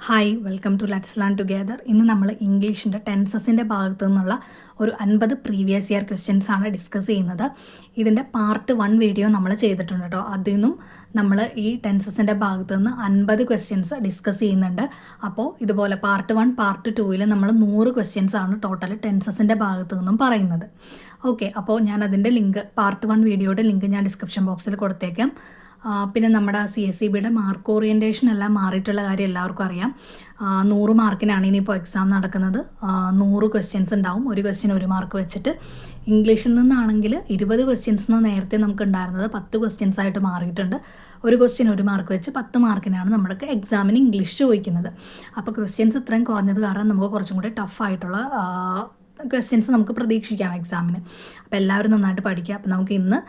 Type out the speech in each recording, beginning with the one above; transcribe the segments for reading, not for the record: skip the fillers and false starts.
Hi welcome to let's learn together. ഇന്ന് നമ്മൾ ഇംഗ്ലീഷിൻ്റെ ടെൻസസിൻ്റെ ഭാഗത്തു നിന്നുള്ള ഒരു 50 പ്രീവിയസ് ഇയർ ക്വസ്റ്റ്യൻസ് ആണ് ഡിസ്കസ് ചെയ്യുന്നത്. ഇതിൻ്റെ പാർട്ട് 1 വീഡിയോ നമ്മൾ ചെയ്തിട്ടുണ്ട് കേട്ടോ. അതിൽ നിന്നും നമ്മൾ ഈ ടെൻസസിൻ്റെ ഭാഗത്തു നിന്ന് 50 ക്വസ്റ്റ്യൻസ് ഡിസ്കസ് ചെയ്യുന്നുണ്ട്. അപ്പോൾ ഇതുപോലെ പാർട്ട് 1 പാർട്ട് 2 നമ്മൾ 100 ക്വസ്റ്റ്യൻസ് ആണ് ടോട്ടൽ ടെൻസസിൻ്റെ ഭാഗത്തു നിന്നും പറയുന്നത്. ഓക്കെ, അപ്പോൾ ഞാൻ അതിൻ്റെ ലിങ്ക് പാർട്ട് 1 വീഡിയോയുടെ ലിങ്ക് ഞാൻ ഡിസ്ക്രിപ്ഷൻ ബോക്സിൽ കൊടുത്തേക്കാം. പിന്നെ നമ്മുടെ CSEBയുടെ മാർക്ക് ഓറിയൻറ്റേഷൻ എല്ലാം മാറിയിട്ടുള്ള കാര്യം എല്ലാവർക്കും അറിയാം. 100 മാർക്കിനാണ് ഇനിയിപ്പോൾ എക്സാം നടക്കുന്നത്. 100 ക്വസ്റ്റ്യൻസ് ഉണ്ടാവും, ഒരു ക്വസ്റ്റ്യൻ 1 മാർക്ക് വെച്ചിട്ട്. ഇംഗ്ലീഷിൽ നിന്നാണെങ്കിൽ 20 ക്വസ്റ്റ്യൻസ് നേരത്തെ നമുക്ക് ഉണ്ടായിരുന്നത് 10 ക്വസ്റ്റ്യൻസ് ആയിട്ട് മാറിയിട്ടുണ്ട്. ഒരു ക്വസ്റ്റ്യൻ 1 മാർക്ക് വെച്ച് 10 മാർക്കിനാണ് നമ്മുടെ എക്സാമിന് ഇംഗ്ലീഷ് ചോദിക്കുന്നത്. അപ്പോൾ ക്വസ്റ്റ്യൻസ് ഇത്രയും കുറഞ്ഞത് കാരണം നമുക്ക് കുറച്ചും കൂടി ടഫായിട്ടുള്ള ക്വസ്റ്റ്യൻസ് നമുക്ക് പ്രതീക്ഷിക്കാം എക്സാമിന്. അപ്പോൾ എല്ലാവരും നന്നായിട്ട് പഠിക്കുക. അപ്പോൾ നമുക്ക് ഇന്ന്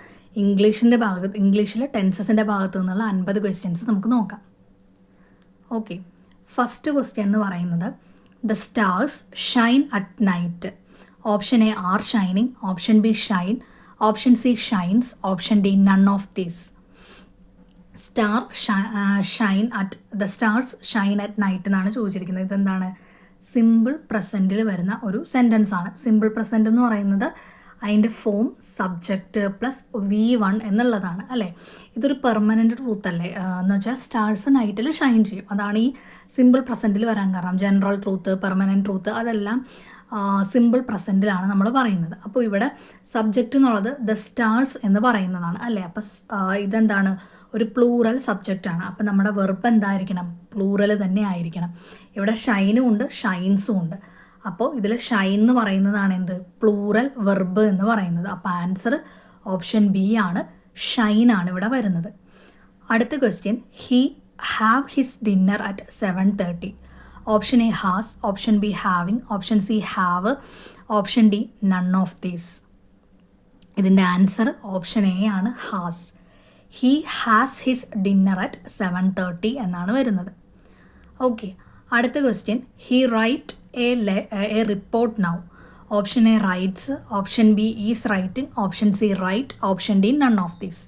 ഇംഗ്ലീഷിലെ ടെൻസസിൻ്റെ ഭാഗത്തു നിന്നുള്ള 50 ക്വസ്റ്റ്യൻസ് നമുക്ക് നോക്കാം. ഓക്കെ, ഫസ്റ്റ് ക്വസ്റ്റ്യൻ എന്ന് പറയുന്നത് the stars Shine at night. Option A R shining, option B Shine, option C shines, option D none of these. The stars Shine at night എന്നാണ് ചോദിച്ചിരിക്കുന്നത്. ഇതെന്താണ്? സിമ്പിൾ പ്രസൻറ്റിൽ വരുന്ന ഒരു സെൻറ്റൻസ് ആണ്. സിമ്പിൾ പ്രസൻറ്റ് എന്ന് പറയുന്നത് അതിൻ്റെ ഫോം സബ്ജക്റ്റ് പ്ലസ് V1 എന്നുള്ളതാണ് അല്ലേ. ഇതൊരു പെർമനൻറ്റ് ട്രൂത്ത് അല്ലേ? എന്ന് വെച്ചാൽ സ്റ്റാർസ് നൈറ്റിൽ ഷൈൻ ചെയ്യും. അതാണ് ഈ സിമ്പിൾ പ്രസൻറ്റിൽ വരാൻ കാരണം. ജനറൽ ട്രൂത്ത്, പെർമനൻറ്റ് ട്രൂത്ത് അതെല്ലാം സിമ്പിൾ പ്രസൻറ്റിലാണ് നമ്മൾ പറയുന്നത്. അപ്പോൾ ഇവിടെ സബ്ജക്റ്റ് എന്നുള്ളത് ദ സ്റ്റാർസ് എന്ന് പറയുന്നതാണ് അല്ലേ. അപ്പോൾ ഇതെന്താണ്? ഒരു പ്ലൂറൽ സബ്ജക്റ്റാണ്. അപ്പോൾ നമ്മുടെ വെർബ് എന്തായിരിക്കണം? പ്ലൂറൽ തന്നെ ആയിരിക്കണം. ഇവിടെ ഷൈനും ഉണ്ട് ഷൈൻസും ഉണ്ട്. അപ്പോൾ ഇതിൽ ഷൈൻ എന്ന് പറയുന്നതാണ് എന്ത്? പ്ലൂറൽ വെർബ് എന്ന് പറയുന്നത്. അപ്പോൾ ആൻസർ ഓപ്ഷൻ ബി ആണ്, ഷൈൻ ആണ് ഇവിടെ വരുന്നത്. അടുത്ത question, he have his dinner at 7:30. Option A has, option B having, option C have, option D none of these. ഇതിൻ്റെ ആൻസർ ഓപ്ഷൻ എ ആണ്, has. He has his dinner at 7:30 എന്നാണ് വരുന്നത്. Okay, അടുത്ത question, he write a report now. Option A writes, option B is writing, option C write, option D none of these.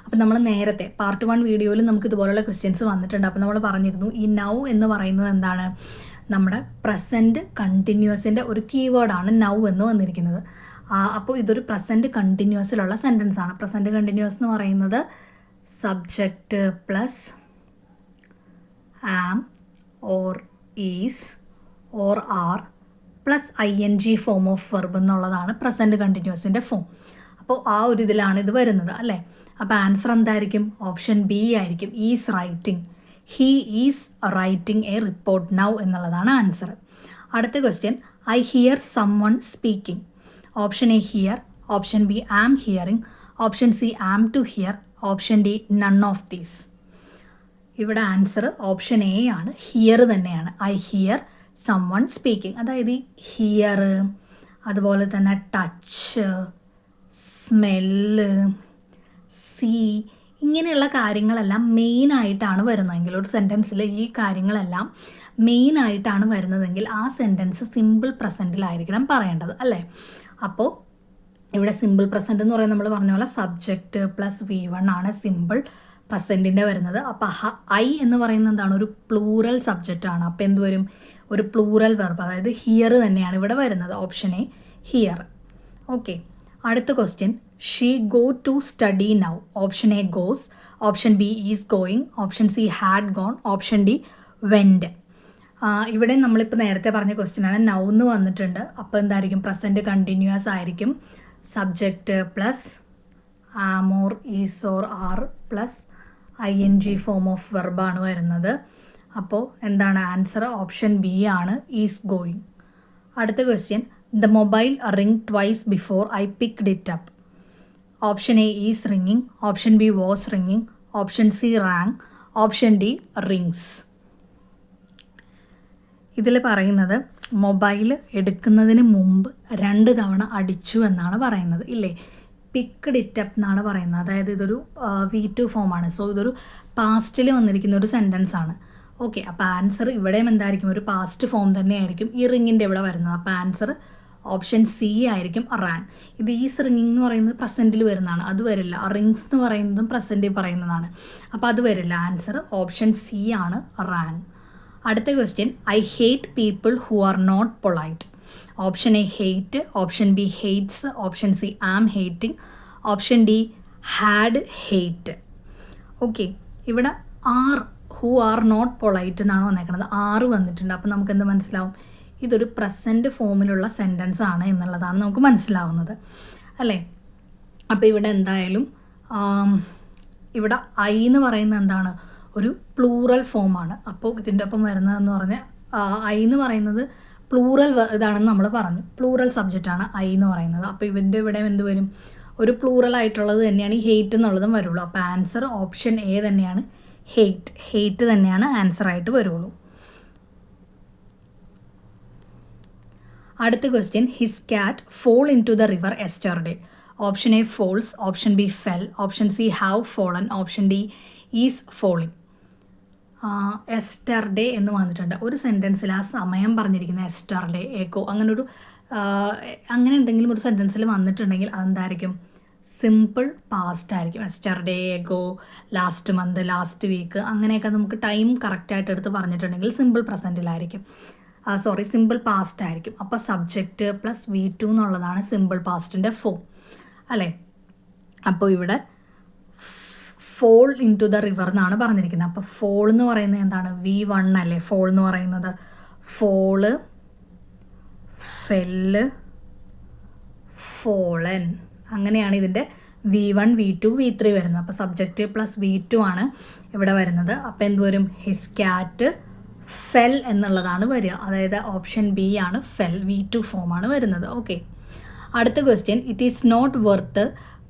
അപ്പോൾ നമ്മൾ നേരത്തെ part 1 വീഡിയോയിൽ നമുക്ക് ഇതുപോലുള്ള ക്വസ്റ്റ്യൻസ് വന്നിട്ടുണ്ട്. അപ്പോൾ നമ്മൾ പറഞ്ഞിരുന്നു ഈ നൗ എന്ന് പറയുന്നത് എന്താണ്? നമ്മുടെ പ്രസൻറ്റ് കണ്ടിന്യൂസിൻ്റെ ഒരു കീവേഡാണ് നൗ എന്ന് വന്നിരിക്കുന്നത്. അപ്പോൾ ഇതൊരു പ്രസൻറ്റ് കണ്ടിന്യൂസിലുള്ള സെൻറ്റൻസ് ആണ്. പ്രസൻറ്റ് കണ്ടിന്യൂസ് എന്ന് പറയുന്നത് subject plus am or is or are plus ING form of verb എന്നുള്ളതാണ് പ്രസൻറ്റ് കണ്ടിന്യൂസിൻ്റെ ഫോം. അപ്പോൾ ആ ഒരു ഇതിലാണ് ഇത് വരുന്നത് അല്ലേ. അപ്പോൾ ആൻസർ എന്തായിരിക്കും? ഓപ്ഷൻ ബി ആയിരിക്കും, is writing. He is writing a report now എന്നുള്ളതാണ് ആൻസർ. അടുത്ത question, I hear someone speaking. Option A hear, option B am hearing, option C am to hear, option D none of these. ഇവിടെ answer option A ആണ്, hear തന്നെയാണ്. I hear someone speaking. അതായത് ഈ here, അതുപോലെ തന്നെ touch, smell, see, ഇങ്ങനെയുള്ള കാര്യങ്ങളെല്ലാം മെയിനായിട്ടാണ് വരുന്നതെങ്കിൽ, ഒരു സെൻറ്റൻസിൽ ഈ കാര്യങ്ങളെല്ലാം മെയിനായിട്ടാണ് വരുന്നതെങ്കിൽ ആ സെൻറ്റൻസ് സിമ്പിൾ പ്രസൻറ്റിലായിരിക്കണം പറയേണ്ടത് അല്ലേ. അപ്പോൾ ഇവിടെ സിമ്പിൾ പ്രസൻറ്റ് എന്ന് പറയുന്നത് നമ്മൾ പറഞ്ഞ പോലെ സബ്ജക്റ്റ് പ്ലസ് V1 ആണ് സിമ്പിൾ പ്രസൻറ്റിൻ്റെ വരുന്നത്. അപ്പോൾ ഐ എന്ന് പറയുന്നത് എന്താണ്? ഒരു പ്ലൂറൽ സബ്ജക്റ്റ് ആണ്. അപ്പോൾ എന്ത് വരും? ഒരു പ്ലൂറൽ വെർബ്, അതായത് ഹിയർ തന്നെയാണ് ഇവിടെ വരുന്നത്. Option A hear. ഓക്കെ, അടുത്ത question, she go to study now. Option A goes, option B is going, option C had gone, option D went. ഇവിടെ നമ്മളിപ്പോൾ നേരത്തെ പറഞ്ഞ ക്വസ്റ്റ്യനാണ്. നൗ എന്ന് വന്നിട്ടുണ്ട്. അപ്പോൾ എന്തായിരിക്കും? പ്രസൻറ്റ് കണ്ടിന്യൂസ് ആയിരിക്കും. Subject plus am or is or are plus ING form of വെർബാണ് വരുന്നത്. അപ്പോൾ എന്താണ് ആൻസർ? ഓപ്ഷൻ ബി ആണ്, ഈസ് ഗോയിങ്. അടുത്ത question, the mobile ring twice before I picked it up. Option A is ringing, option B was ringing, option C rang, option D rings. ഇതിൽ പറയുന്നത് mobile എടുക്കുന്നതിന് മുമ്പ് 2 തവണ അടിച്ചു എന്നാണ് പറയുന്നത് ഇല്ലേ. പിക്ക്ഡ് ഇറ്റ് അപ്പ് എന്നാണ് പറയുന്നത്. അതായത് ഇതൊരു V2 ഫോമാണ്. സോ ഇതൊരു പാസ്റ്റിൽ വന്നിരിക്കുന്ന ഒരു സെൻറ്റൻസ് ആണ്. ഓക്കെ, അപ്പോൾ ആൻസർ ഇവിടെയും എന്തായിരിക്കും? ഒരു പാസ്റ്റ് ഫോം തന്നെയായിരിക്കും ഈ റിങ്ങിൻ്റെ ഇവിടെ വരുന്നത്. അപ്പോൾ ആൻസർ ഓപ്ഷൻ സി ആയിരിക്കും, റാങ്. ഇത് ഈസ് റിങ്ങിങ് എന്ന് പറയുന്നത് പ്രസൻറ്റിൽ വരുന്നതാണ്, അത് വരില്ല. റിങ്സ് എന്ന് പറയുന്നതും പ്രസൻറ്റിൽ പറയുന്നതാണ്, അപ്പോൾ അത് വരില്ല. ആൻസർ ഓപ്ഷൻ സി ആണ്, റാങ്. അടുത്ത question, I hate people who are not polite. Option A hate, option B hates, option C am hating, option D had hate. Okay, ഇവിടെ are who are not polite എന്നാണ് വന്നേക്കുന്നത്. 6 വന്നിട്ടുണ്ട്. അപ്പോൾ നമുക്ക് എന്ത് മനസ്സിലാവും? ഇതൊരു പ്രസൻറ്റ് ഫോമിലുള്ള സെൻറ്റൻസ് ആണ് എന്നുള്ളതാണ് നമുക്ക് മനസ്സിലാവുന്നത് അല്ലേ. അപ്പോൾ ഇവിടെ എന്തായാലും ഇവിടെ ഐ എന്ന് പറയുന്നത് എന്താണ്? ഒരു പ്ലൂറൽ ഫോമാണ്. അപ്പോൾ ഇതിൻ്റെ ഒപ്പം വരുന്നതെന്ന് പറഞ്ഞാൽ ഐ എന്ന് പറയുന്നത് പ്ലൂറൽ ഇതാണെന്ന് നമ്മൾ പറഞ്ഞു. പ്ലൂറൽ സബ്ജക്റ്റാണ് ഐ എന്ന് പറയുന്നത്. അപ്പോൾ ഇവൻ്റെ ഇവിടെ എന്ത് വരും? ഒരു പ്ലൂറൽ ആയിട്ടുള്ളത് തന്നെയാണ് ഈ ഹെയ്റ്റ് എന്നുള്ളതും വരുള്ളൂ. അപ്പോൾ ആൻസർ ഓപ്ഷൻ എ തന്നെയാണ്, ഹെയ്റ്റ്. ഹെയ്റ്റ് തന്നെയാണ് ആൻസർ ആയിട്ട് വരുള്ളൂ. അടുത്ത question, his cat fall into the river yesterday. Option A falls, option B fell, option C have fallen, option D is falling. Yesterday എന്ന് വന്നിട്ടുണ്ട്. ഒരു സെൻറ്റൻസിൽ ആ സമയം പറഞ്ഞിരിക്കുന്ന എസ്റ്റർഡേ, എഗോ, അങ്ങനെ എന്തെങ്കിലും ഒരു സെൻറ്റൻസിൽ വന്നിട്ടുണ്ടെങ്കിൽ അതെന്തായിരിക്കും? സിമ്പിൾ പാസ്റ്റ് ആയിരിക്കും. Yesterday, ago, last month, last week, അങ്ങനെയൊക്കെ നമുക്ക് ടൈം കറക്റ്റായിട്ട് എടുത്ത് പറഞ്ഞിട്ടുണ്ടെങ്കിൽ സിമ്പിൾ പ്രസൻറ്റിലായിരിക്കും. സിമ്പിൾ പാസ്റ്റ് ആയിരിക്കും. അപ്പോൾ സബ്ജക്റ്റ് പ്ലസ് V2 എന്നുള്ളതാണ് സിമ്പിൾ പാസ്റ്റിൻ്റെ ഫോം അല്ലേ. അപ്പോൾ ഇവിടെ fall into the river എന്നാണ് പറഞ്ഞിരിക്കുന്നത്. അപ്പോൾ ഫോൾ എന്ന് പറയുന്നത് എന്താണ്? V1 അല്ലേ ഫോൾ എന്ന് പറയുന്നത്. ഫോള്, ഫെല്ല്, ഫോളൻ, അങ്ങനെയാണ് ഇതിൻ്റെ V1, V2, V3 വരുന്നത്. അപ്പോൾ സബ്ജക്റ്റ് പ്ലസ് V2 ആണ് ഇവിടെ വരുന്നത്. അപ്പോൾ എന്ത് വരും? ഹിസ് ക്യാറ്റ് ഫെൽ എന്നുള്ളതാണ് വരിക. അതായത് ഓപ്ഷൻ ബി ആണ് ഫെൽ, V2 ഫോമാണ് വരുന്നത്. ഓക്കെ, അടുത്ത question, it is not worth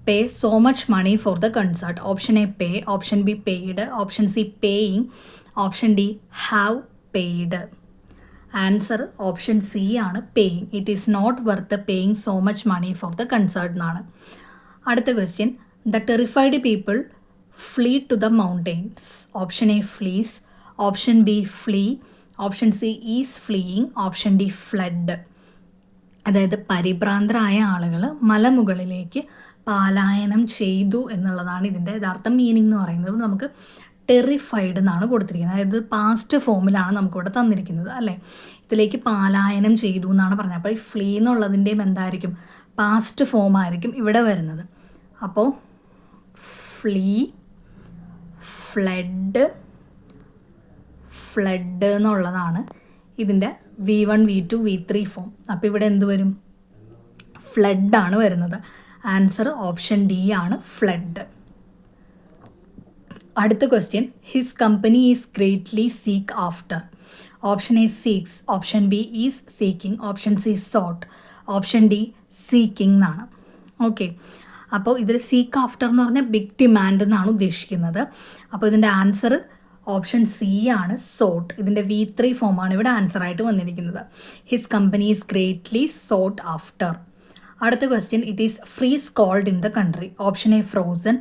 pay so much money for the concert. Option A pay, option B paid, option C paying, option D have paid. Answer option C ആണ്, paying. It is not worth paying so much money for the concert എന്നാണ്. അടുത്ത question, the terrified people flee to the mountains. Option A flees, option B flee, option C is fleeing, option D flood. അതായത് പരിഭ്രാന്തരായ ആളുകൾ മലമുകളിലേക്ക് പലായനം ചെയ്തു എന്നുള്ളതാണ് ഇതിൻ്റെ യഥാർത്ഥ മീനിങ് എന്ന് പറയുന്നത്. നമുക്ക് ടെറിഫൈഡ് എന്നാണ് കൊടുത്തിരിക്കുന്നത്. അതായത് പാസ്റ്റ് ഫോമിലാണ് നമുക്കിവിടെ തന്നിരിക്കുന്നത് അല്ലേ. ഇതിലേക്ക് പലായനം ചെയ്തു എന്നാണ് പറഞ്ഞത്. അപ്പോൾ ഈ ഫ്ലീ എന്നുള്ളതിൻ്റെയും എന്തായിരിക്കും? പാസ്റ്റ് ഫോമായിരിക്കും ഇവിടെ വരുന്നത്. അപ്പോൾ ഫ്ലീ, ഫ്ലഡ്, ഫ്ലഡ് എന്നുള്ളതാണ് ഇതിൻ്റെ V1, V2, V3 ഫോം. അപ്പോൾ ഇവിടെ എന്ത് വരും? ഫ്ലഡാണ് വരുന്നത്. ആൻസർ ഓപ്ഷൻ ഡി ആണ്, ഫ്ലഡ്. അടുത്ത question, his company is greatly seek after. Option A seeks, option B is seeking, option C sought, option D seeking എന്നാണ്. ഓക്കെ, അപ്പോൾ ഇതിൽ സീക്ക് ആഫ്റ്റർ എന്ന് പറഞ്ഞാൽ ബിഗ് ഡിമാൻഡ് എന്നാണ് ഉദ്ദേശിക്കുന്നത്. അപ്പോൾ ഇതിൻ്റെ ആൻസർ ഓപ്ഷൻ സി ആണ്, സോട്ട്. ഇതിൻ്റെ V3 ഫോമാണ് ഇവിടെ ആൻസറായിട്ട് വന്നിരിക്കുന്നത്. His company is greatly sought after. അടുത്ത question, it is freeze cold in the country. Option A frozen,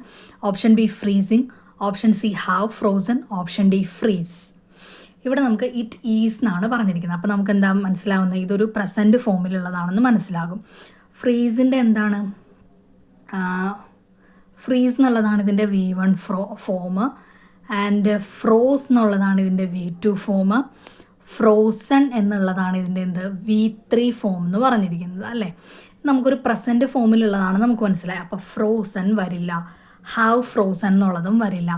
option B freezing, option C have frozen, option D freeze. ഇവിടെ നമുക്ക് it is എന്നാണ് പറഞ്ഞിരിക്കുന്നത്. അപ്പോൾ നമുക്ക് എന്താ മനസ്സിലാവുന്നത്? ഇതൊരു പ്രസൻറ്റ് ഫോമിലുള്ളതാണെന്ന് മനസ്സിലാകും. ഫ്രീസിൻ്റെ എന്താണ്? ഫ്രീസ് എന്നുള്ളതാണ് ഇതിൻ്റെ V1 ഫോം, ആൻഡ് ഫ്രോസ് എന്നുള്ളതാണ് ഇതിൻ്റെ V2 ഫോം, ഫ്രോസൺ എന്നുള്ളതാണ് ഇതിൻ്റെ V3 ഫോം എന്ന് പറഞ്ഞിരിക്കുന്നത് അല്ലേ. നമുക്കൊരു പ്രസൻറ്റ് ഫോമിലുള്ളതാണ് നമുക്ക് മനസ്സിലായി. അപ്പോൾ ഫ്രോസൺ വരില്ല, ഹാവ് ഫ്രോസൺ എന്നുള്ളതും വരില്ല.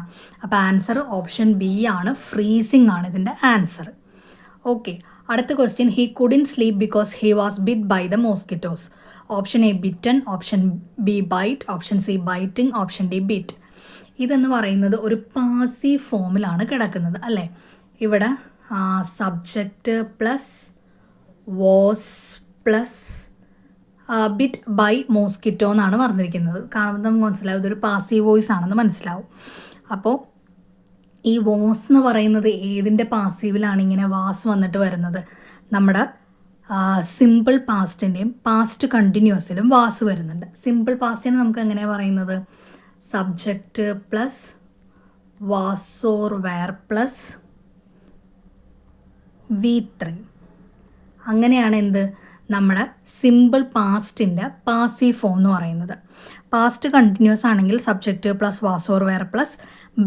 അപ്പോൾ ആൻസർ ഓപ്ഷൻ ബി ആണ്, ഫ്രീസിങ് ആണ് ഇതിൻ്റെ ആൻസർ. ഓക്കെ, അടുത്ത question, he couldn't sleep because he was bit by the mosquitoes. Option A bitten, option B bite, option C biting, option D bit. ഇതെന്ന് പറയുന്നത് ഒരു പാസീവ് ഫോമിലാണ് കിടക്കുന്നത് അല്ലേ. ഇവിടെ subject plus was plus bit by mosquito എന്നാണ് പറഞ്ഞിരിക്കുന്നത്. കാണുമ്പോൾ നമുക്ക് മനസ്സിലാവും ഇതൊരു പാസീവ് വോയിസ് ആണെന്ന് മനസ്സിലാവും. അപ്പോൾ ഈ വാസ് എന്ന് പറയുന്നത് ഏതിൻ്റെ പാസീവിലാണ് ഇങ്ങനെ വാസ് വന്നിട്ട് വരുന്നത്? നമ്മുടെ സിമ്പിൾ പാസ്റ്റിൻ്റെയും പാസ്റ്റ് കണ്ടിന്യൂസിലും വാസ് വരുന്നുണ്ട്. സിമ്പിൾ പാസ്റ്റിന് നമുക്ക് എങ്ങനെയാണ് പറയുന്നത്? Subject plus was or were plus V3. അങ്ങനെയാണ് എന്ത് നമ്മുടെ സിമ്പിൾ പാസ്റ്റിൻ്റെ പാസീവ് ഫോം എന്ന് പറയുന്നത്. പാസ്റ്റ് കണ്ടിന്യൂസ് ആണെങ്കിൽ subject plus was or were plus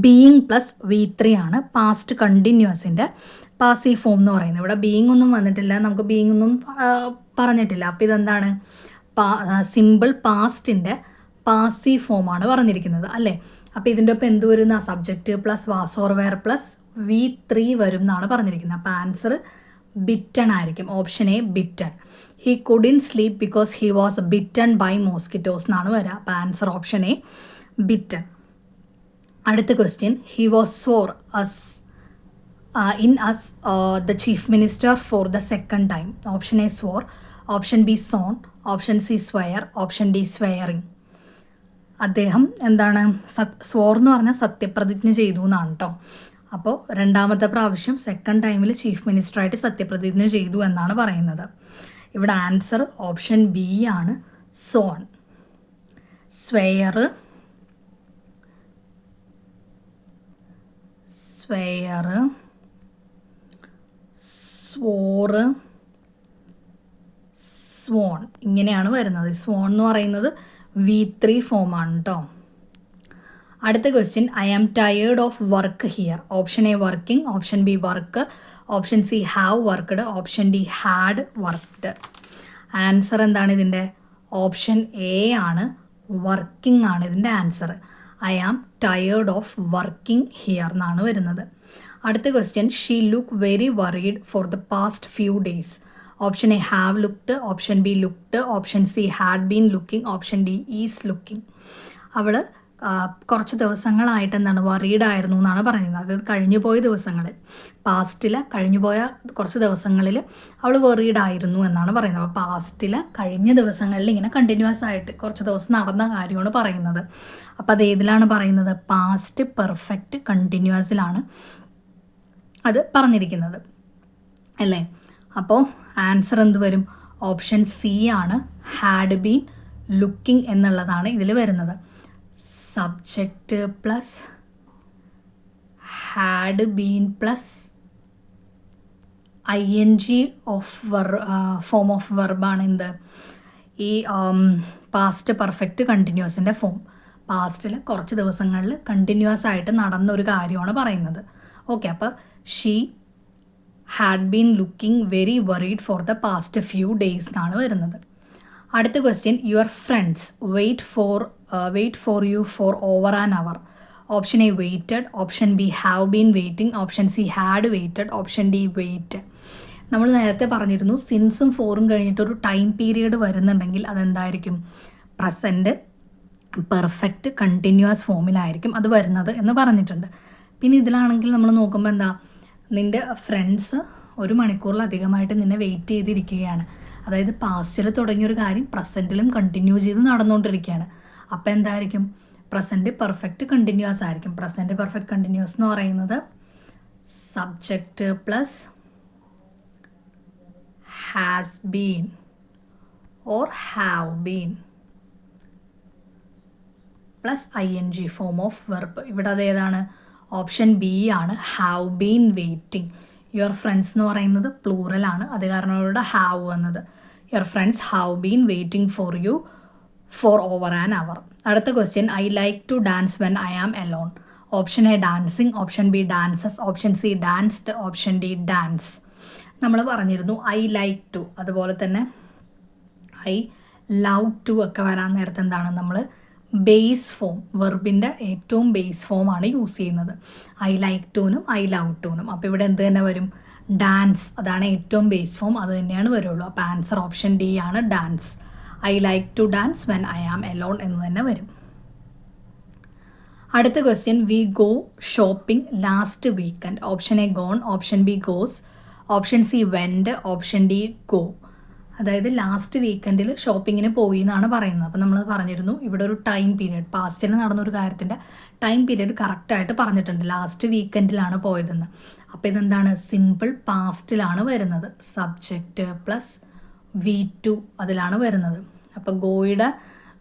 being plus V3 ആണ് പാസ്റ്റ് കണ്ടിന്യൂസിൻ്റെ പാസീവ് ഫോം എന്ന് പറയുന്നത്. ഇവിടെ ബീയിങ് ഒന്നും വന്നിട്ടില്ല, നമുക്ക് ബീയിങ് ഒന്നും പറഞ്ഞിട്ടില്ല. അപ്പോൾ ഇതെന്താണ്, സിമ്പിൾ പാസ്റ്റിൻ്റെ പാസീവ് ഫോമാണ് പറഞ്ഞിരിക്കുന്നത് അല്ലേ. അപ്പോൾ ഇതിൻ്റെ ഒപ്പം എന്ത് വരുന്ന subject plus was or were plus V3 വരും എന്നാണ് പറഞ്ഞിരിക്കുന്നത്. അപ്പോൾ ആൻസർ ബിറ്റൺ ആയിരിക്കും. Option A bitten. He couldn't sleep because he was bitten by mosquitoes എന്നാണ് വരിക. അപ്പോൾ ആൻസർ ഓപ്ഷൻ എ ബിറ്റൺ. അടുത്ത question, he was swore in us the chief minister for the second time. Option A swore, option B sworn, option C swear, option D swearing. അദ്ദേഹം എന്താണ് swore എന്ന് പറഞ്ഞാൽ സത്യപ്രതിജ്ഞ ചെയ്തു എന്നാണ് കേട്ടോ. അപ്പോൾ രണ്ടാമത്തെ പ്രാവശ്യം സെക്കൻഡ് ടൈമിൽ ചീഫ് മിനിസ്റ്ററായിട്ട് സത്യപ്രതിജ്ഞ ചെയ്തു എന്നാണ് പറയുന്നത്. ഇവിടെ ആൻസർ ഓപ്ഷൻ ബി ആണ്, സോൺ. സ്വെയർ, സ്വോറ്, സ്വോൺ ഇങ്ങനെയാണ് വരുന്നത്. സ്വോൺ എന്ന് പറയുന്നത് V3 ഫോമാണ് കേട്ടോ. അടുത്ത question, I am tired of work here. Option A working, option B work, option C have worked, option D had worked. Answer എന്താണ് ഇതിൻ്റെ? ഓപ്ഷൻ എ ആണ്, വർക്കിംഗ് ആണ് ഇതിൻ്റെ answer. I am tired of working here എന്നാണ് വരുന്നത്. അടുത്ത question, she look very worried for the past few days. Option A have looked, option B looked, option C had been looking, option D is looking. അവൾ കുറച്ച് ദിവസങ്ങളായിട്ട് എന്താണ് worried ആയിരുന്നു എന്നാണ് പറയുന്നത്. അതായത് കഴിഞ്ഞു പോയ ദിവസങ്ങളിൽ, പാസ്റ്റിൽ കഴിഞ്ഞു പോയ കുറച്ച് ദിവസങ്ങളിൽ അവൾ വറീഡ് ആയിരുന്നു എന്നാണ് പറയുന്നത്. അപ്പോൾ പാസ്റ്റിൽ കഴിഞ്ഞ ദിവസങ്ങളിൽ ഇങ്ങനെ കണ്ടിന്യൂസ് ആയിട്ട് കുറച്ച് ദിവസം നടന്ന കാര്യമാണ് പറയുന്നത്. അപ്പോൾ അത് ഏതിലാണ് പറയുന്നത്? പാസ്റ്റ് പെർഫെക്റ്റ് കണ്ടിന്യൂസിലാണ് അത് പറഞ്ഞിരിക്കുന്നത് അല്ലേ. അപ്പോൾ ആൻസർ എന്ത് വരും? ഓപ്ഷൻ സി ആണ്, ഹാഡ് ബീൻ ലുക്കിംഗ് എന്നുള്ളതാണ് ഇതിൽ വരുന്നത്. Subject plus had been plus ING of form of വെർബാണ് എന്ത്? ഈ പാസ്റ്റ് പെർഫെക്റ്റ് കണ്ടിന്യൂസിൻ്റെ ഫോം. പാസ്റ്റിൽ കുറച്ച് ദിവസങ്ങളിൽ കണ്ടിന്യൂസ് ആയിട്ട് നടന്നൊരു കാര്യമാണ് പറയുന്നത്. ഓക്കെ, അപ്പോൾ she had been looking very worried for the past few days എന്നാണ് വരുന്നത്. അടുത്ത question, your friends wait for you for over an hour. Option A waited, option B have been waiting, option C had waited, option D wait. നമ്മൾ നേരത്തെ പറഞ്ഞിരുന്നു സിൻസും ഫോറും കഴിഞ്ഞിട്ടൊരു time period വരുന്നുണ്ടെങ്കിൽ അതെന്തായിരിക്കും? പ്രസൻറ്റ് പെർഫെക്റ്റ് കണ്ടിന്യൂസ് ഫോമിലായിരിക്കും അത് വരുന്നത് എന്ന് പറഞ്ഞിട്ടുണ്ട്. പിന്നെ ഇതിലാണെങ്കിൽ നമ്മൾ നോക്കുമ്പോൾ എന്താ, നിൻ്റെ ഫ്രണ്ട്സ് 1 മണിക്കൂറിലധികമായിട്ട് നിന്നെ വെയിറ്റ് ചെയ്തിരിക്കുകയാണ്. അതായത് പാസ്റ്റിൽ തുടങ്ങിയൊരു കാര്യം പ്രസൻറ്റിലും കണ്ടിന്യൂ ചെയ്ത് നടന്നുകൊണ്ടിരിക്കുകയാണ്. അപ്പോൾ എന്തായിരിക്കും? പ്രസൻറ്റ് പെർഫെക്റ്റ് കണ്ടിന്യൂസ് ആയിരിക്കും. പ്രസൻറ്റ് പെർഫെക്റ്റ് കണ്ടിന്യൂസ് എന്ന് പറയുന്നത് subject plus has been or have been plus ING form of verb. ഇവിടെ അത് ഏതാണ്? ഓപ്ഷൻ ബി ആണ്, have been waiting. Your friends എന്ന് പറയുന്നത് പ്ലൂറലാണ്, അത് കാരണം ഇവിടെ ഹാവ് വന്നത്. Your friends have been waiting for you for over an hour. അടുത്ത question, I like to dance when I am alone. Option A dancing, option B dances, option C danced, option D dance. നമ്മൾ പറഞ്ഞിരുന്നു I like to, അതുപോലെ തന്നെ I love to ഒക്കെ വരാൻ നേരത്തെ എന്താണ് നമ്മൾ ബേസ് ഫോം, വെർബിൻ്റെ ഏറ്റവും ബേസ് ഫോമാണ് യൂസ് ചെയ്യുന്നത്. ഐ ലൈക്ക് ടുവിനും ഐ ലവ് ടുവിനും. അപ്പോൾ ഇവിടെ എന്ത് തന്നെ വരും? ഡാൻസ്. അതാണ് ഏറ്റവും ബേസ് ഫോം, അത് തന്നെയാണ് വരുള്ളൂ. അപ്പോൾ ആൻസർ ഓപ്ഷൻ ഡി ആണ്, dance. I like to dance when I am alone എന്ന് തന്നെ വരും. അടുത്ത question, we go shopping last weekend. Option A gone, option B goes, option C went, option D go. അതായത് ലാസ്റ്റ് വീക്കെൻഡിൽ ഷോപ്പിങ്ങിന് പോയി എന്നാണ് പറയുന്നത്. അപ്പോൾ നമ്മൾ പറഞ്ഞിരുന്നു ഇവിടെ ഒരു ടൈം പീരീഡ്, പാസ്റ്റിൽ നടന്നൊരു കാര്യത്തിൻ്റെ ടൈം പീരീഡ് കറക്റ്റായിട്ട് പറഞ്ഞിട്ടുണ്ട്. ലാസ്റ്റ് വീക്കെൻഡിലാണ് പോയതെന്ന്. അപ്പോൾ ഇതെന്താണ്? സിമ്പിൾ പാസ്റ്റിലാണ് വരുന്നത്. സബ്ജക്റ്റ് പ്ലസ് V2 അതിലാണ് വരുന്നത്. അപ്പോൾ ഗോയുടെ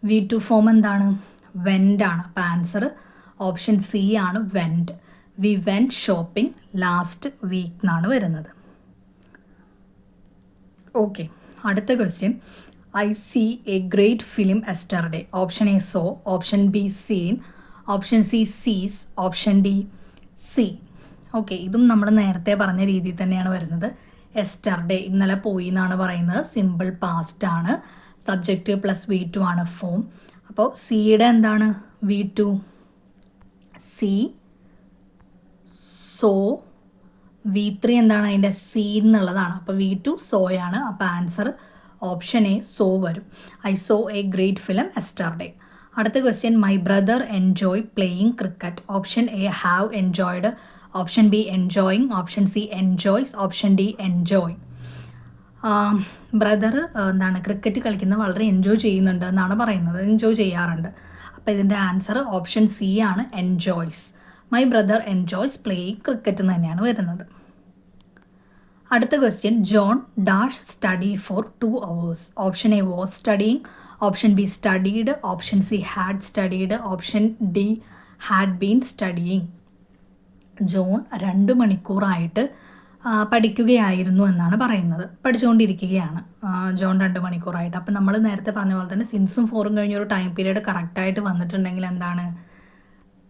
V2 ഫോം എന്താണ്? വെൻഡ് ആണ്. അപ്പോൾ ആൻസർ ഓപ്ഷൻ സി ആണ്, went. We went shopping last week എന്നാണ് വരുന്നത്. ഓക്കെ, അടുത്ത question, I see a great film yesterday. Option A saw, option B seen, option C sees, option D see. Okay, ഇതും നമ്മൾ നേരത്തെ പറഞ്ഞ രീതിയിൽ തന്നെയാണ് വരുന്നത്. എസ്റ്റർഡേ, ഇന്നലെ പോയി എന്നാണ് പറയുന്നത്. സിമ്പിൾ പാസ്റ്റ് ആണ്. സബ്ജക്റ്റ് പ്ലസ് V2 ആണ് ഫോം. അപ്പോൾ സിയുടെ എന്താണ് V2? സി. സോ. V3 എന്താണ് അതിൻ്റെ സി എന്നുള്ളതാണ്. അപ്പോൾ V2 സോയാണ്. അപ്പോൾ ആൻസർ ഓപ്ഷൻ എ സോ വരും. I saw a great film yesterday. അടുത്ത question, my brother enjoy playing cricket. Option A have enjoyed, option B enjoying, option C enjoys, option D enjoy. Brother എന്താണ് cricket കളിക്കുന്നത് വളരെ enjoy ചെയ്യുന്നുണ്ട് എന്നാണ് പറയുന്നത്. Enjoy ചെയ്യാറുണ്ട്. അപ്പോൾ ഇതിൻ്റെ ആൻസർ ഓപ്ഷൻ സി ആണ്, enjoys. My brother enjoys playing cricket എന്ന് തന്നെയാണ് വരുന്നത്. അടുത്ത question, John dash study four 2 hours. Option A was studying, option B studied, option C had studied, option D had been studying. John 2 മണിക്കൂറായിട്ട് പഠിക്കുകയായിരുന്നു എന്നാണ് പറയുന്നത്. പഠിച്ചുകൊണ്ടിരിക്കുകയാണ് John 2 മണിക്കൂറായിട്ട്. അപ്പം നമ്മൾ നേരത്തെ പറഞ്ഞ പോലെ തന്നെ സിൻസും ഫോറും കഴിഞ്ഞൊരു ടൈം പീരീഡ് കറക്റ്റായിട്ട് വന്നിട്ടുണ്ടെങ്കിൽ എന്താണ്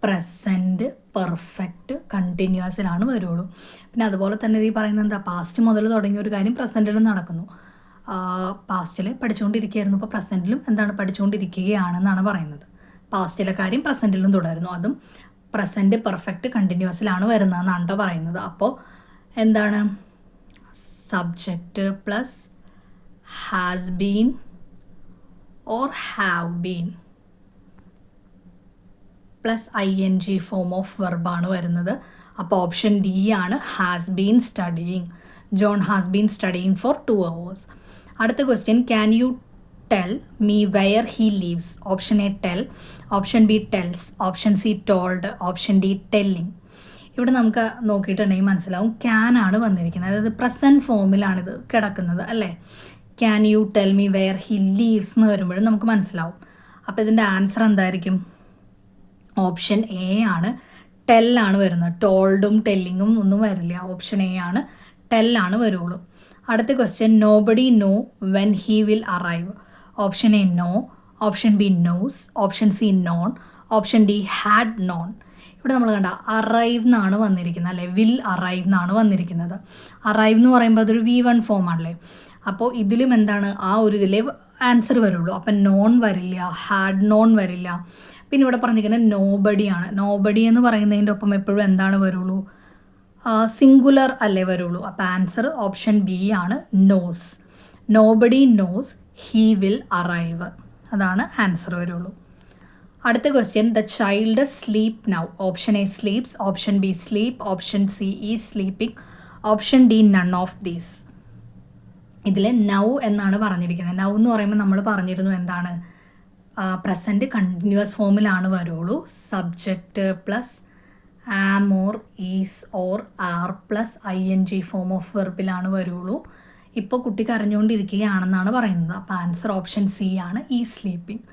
പ്രസൻറ്റ് പെർഫെക്റ്റ് കണ്ടിന്യൂസിലാണ് വരുള്ളൂ. പിന്നെ അതുപോലെ തന്നെ ഈ പറയുന്നത് എന്താ, പാസ്റ്റ് മുതൽ തുടങ്ങിയ ഒരു കാര്യം പ്രസൻറ്റിലും നടക്കുന്നു. പാസ്റ്റിൽ പഠിച്ചുകൊണ്ടിരിക്കുകയായിരുന്നു, ഇപ്പോൾ പ്രസൻറ്റിലും എന്താണ് പഠിച്ചുകൊണ്ടിരിക്കുകയാണെന്നാണ് പറയുന്നത്. പാസ്റ്റിലെ കാര്യം പ്രസൻറ്റിലും തുടരുന്നു, അതും പ്രസൻറ്റ് പെർഫെക്റ്റ് കണ്ടിന്യൂസിലാണ് വരുന്നതെന്നാണ് കേട്ടോ പറയുന്നത്. അപ്പോൾ എന്താണ് subject plus has been or have been plus ING form of വെർബാണ് വരുന്നത്. അപ്പോൾ ഓപ്ഷൻ ഡി ആണ്, has been studying. John has been studying for 2 hours. അടുത്ത question, can you tell me where he lives. Option A tell, option B tells, option C told, option D telling. ഇവിടെ നമുക്ക് നോക്കിയിട്ടുണ്ടെങ്കിൽ മനസ്സിലാവും can ആണ് വന്നിരിക്കുന്നത്. അതായത് present ഫോമിലാണിത് കിടക്കുന്നത് അല്ലേ. Can you tell me where he leaves എന്ന് വരുമ്പോഴും നമുക്ക് മനസ്സിലാവും. അപ്പോൾ ഇതിൻ്റെ ആൻസർ എന്തായിരിക്കും? ഓപ്ഷൻ എ ആണ്, ടെല്ലാണ് വരുന്നത്. ടോൾഡും ടെല്ലിങ്ങും ഒന്നും വരില്ല. ഓപ്ഷൻ എ ആണ്, ടെല്ലാണ് വരുള്ളൂ. അടുത്ത question, nobody know when he will arrive. Option A know, option B knows, option C known, option D had known. ഇവിടെ നമ്മൾ കണ്ട അറൈവ് എന്നാണ് വന്നിരിക്കുന്നത് അല്ലേ, വിൽ അറൈവ് എന്നാണ് വന്നിരിക്കുന്നത്. അറൈവ് എന്ന് പറയുമ്പോൾ അതൊരു V1 ഫോം ആണല്ലേ. അപ്പോൾ ഇതിലും എന്താണ് ആ ഒരു ഇതിലേ ആൻസർ വരുള്ളൂ. അപ്പം നോൺ വരില്ല, ഹാഡ് നോൺ വരില്ല. പിന്നെ ഇവിടെ പറഞ്ഞിരിക്കുന്നത് നോബഡിയാണ്. നോബഡി എന്ന് പറയുന്നതിൻ്റെ ഒപ്പം എപ്പോഴും എന്താണ് വരുള്ളൂ? സിംഗുലർ അല്ലേ വരുള്ളൂ. അപ്പോൾ ആൻസർ ഓപ്ഷൻ ബി ആണ്, knows. Nobody knows he will arrive, അതാണ് ആൻസർ വരുള്ളൂ. അടുത്ത question, the child sleep now. Option A sleeps, option B sleep, option C is sleeping, option D none of these. ഇതിൽ now എന്നാണ് പറഞ്ഞിരിക്കുന്നത്. Now എന്ന് പറയുമ്പോൾ നമ്മൾ പറഞ്ഞിരുന്നു എന്താണ് പ്രസൻറ്റ് കണ്ടിന്യൂസ് ഫോമിലാണ് വരുള്ളൂ. Subject plus am or is or are plus ING form of വെർബിലാണ് വരുള്ളൂ. ഇപ്പോൾ കുട്ടി കരഞ്ഞുകൊണ്ടിരിക്കുകയാണെന്നാണ് പറയുന്നത്. അപ്പോൾ ആൻസർ ഓപ്ഷൻ സി ആണ്, ഈ സ്ലീപ്പിംഗ്.